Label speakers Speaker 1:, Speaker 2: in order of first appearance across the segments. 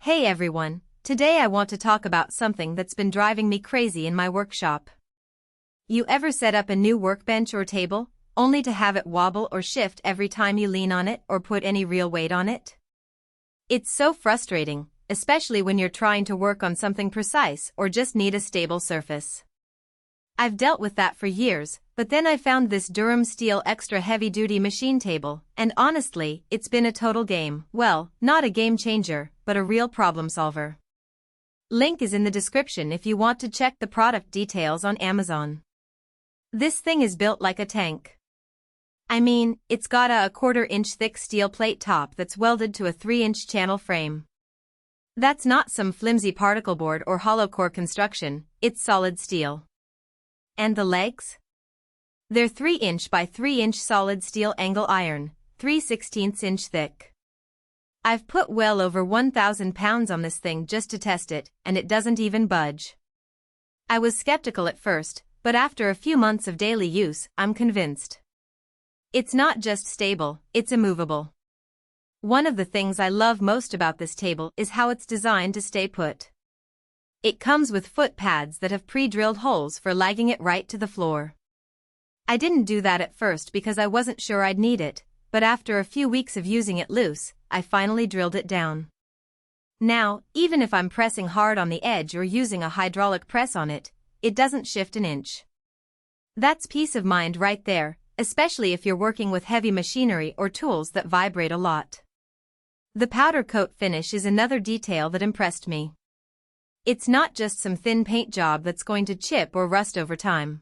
Speaker 1: Hey everyone, today I want to talk about something that's been driving me crazy in my workshop. You ever set up a new workbench or table, only to have it wobble or shift every time you lean on it or put any real weight on it? It's so frustrating, especially when you're trying to work on something precise or just need a stable surface. I've dealt with that for years, but then I found this Durham steel extra heavy-duty machine table, and honestly, it's been a total game. Well, not a game changer, but a real problem solver. Link is in the description if you want to check the product details on Amazon. This thing is built like a tank. I mean, it's got a 1/4-inch thick steel plate top that's welded to a 3-inch channel frame. That's not some flimsy particle board or hollow core construction, it's solid steel. And the legs? They're 3-inch by 3-inch solid steel angle iron, 3/16 inch thick. I've put well over 1,000 pounds on this thing just to test it, and it doesn't even budge. I was skeptical at first, but after a few months of daily use, I'm convinced. It's not just stable, it's immovable. One of the things I love most about this table is how it's designed to stay put. It comes with foot pads that have pre-drilled holes for lagging it right to the floor. I didn't do that at first because I wasn't sure I'd need it, but after a few weeks of using it loose, I finally drilled it down. Now, even if I'm pressing hard on the edge or using a hydraulic press on it, it doesn't shift an inch. That's peace of mind right there, especially if you're working with heavy machinery or tools that vibrate a lot. The powder coat finish is another detail that impressed me. It's not just some thin paint job that's going to chip or rust over time.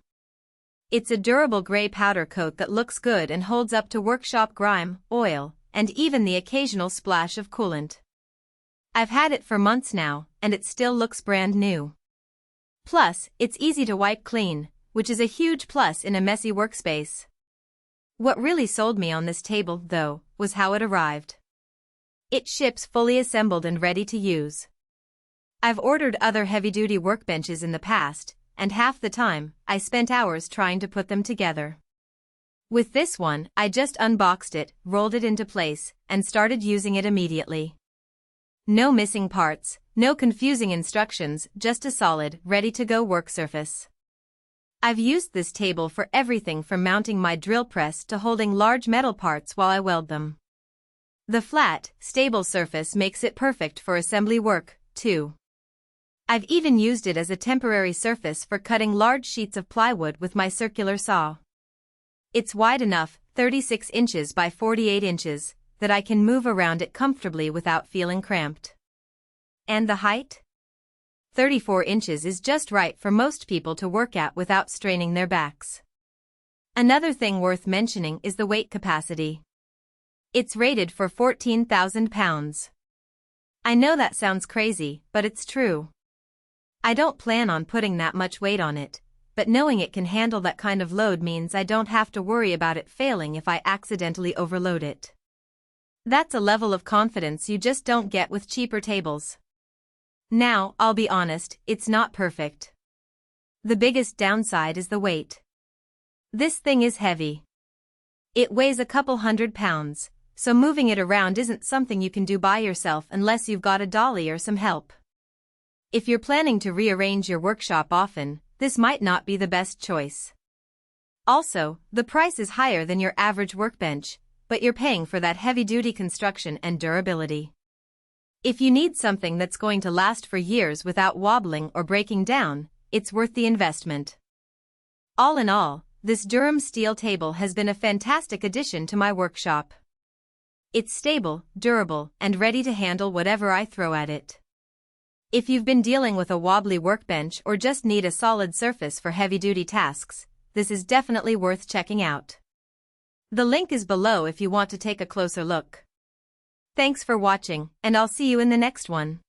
Speaker 1: It's a durable gray powder coat that looks good and holds up to workshop grime, oil, and even the occasional splash of coolant. I've had it for months now, and it still looks brand new. Plus, it's easy to wipe clean, which is a huge plus in a messy workspace. What really sold me on this table, though, was how it arrived. It ships fully assembled and ready to use. I've ordered other heavy-duty workbenches in the past, and half the time, I spent hours trying to put them together. With this one, I just unboxed it, rolled it into place, and started using it immediately. No missing parts, no confusing instructions, just a solid, ready-to-go work surface. I've used this table for everything from mounting my drill press to holding large metal parts while I weld them. The flat, stable surface makes it perfect for assembly work, too. I've even used it as a temporary surface for cutting large sheets of plywood with my circular saw. It's wide enough, 36 inches by 48 inches, that I can move around it comfortably without feeling cramped. And the height? 34 inches is just right for most people to work at without straining their backs. Another thing worth mentioning is the weight capacity. It's rated for 14,000 pounds. I know that sounds crazy, but it's true. I don't plan on putting that much weight on it, but knowing it can handle that kind of load means I don't have to worry about it failing if I accidentally overload it. That's a level of confidence you just don't get with cheaper tables. Now, I'll be honest, it's not perfect. The biggest downside is the weight. This thing is heavy. It weighs a couple hundred pounds, so moving it around isn't something you can do by yourself unless you've got a dolly or some help. If you're planning to rearrange your workshop often, this might not be the best choice. Also, the price is higher than your average workbench, but you're paying for that heavy-duty construction and durability. If you need something that's going to last for years without wobbling or breaking down, it's worth the investment. All in all, this Durham steel table has been a fantastic addition to my workshop. It's stable, durable, and ready to handle whatever I throw at it. If you've been dealing with a wobbly workbench or just need a solid surface for heavy-duty tasks, this is definitely worth checking out. The link is below if you want to take a closer look. Thanks for watching, and I'll see you in the next one.